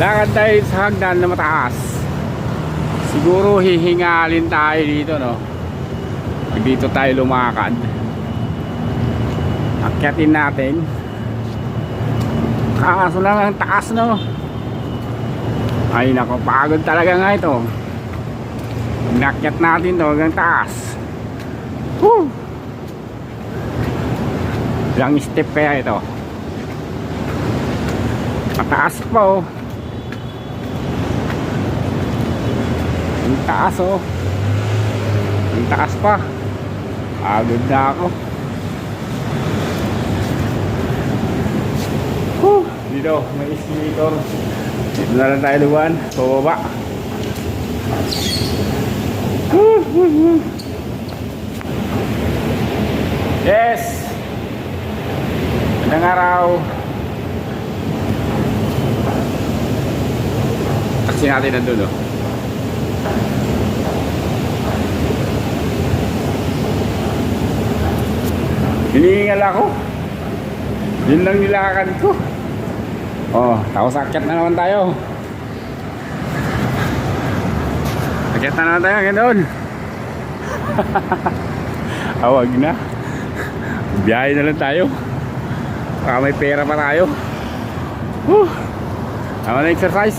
Lakad tayo sa hagdan na mataas. Siguro hihingalin tayo dito, no? Pag dito tayo lumakad, akyatin natin. Kaso lang ang taas, no? Ay nako, pagod talaga nga ito. Inakyat natin to hanggang taas. Woo! Ilang step kaya ito? Mataas pa, oh. Ang taas, oh. Ang taas pa. Pagod na ako. Woo! Dito, may escalator. Dito na lang tayo luwan. Pababa. Yes! Magandang araw. Taksi natin na dulo. Hinihingal ako. Yun lang nilakad ko. Oh, tapos akyat na naman tayo. Akyat na naman tayo ganoon. Awag na. Biyahe na lang tayo. Baka may pera pa tayo. Tama na exercise.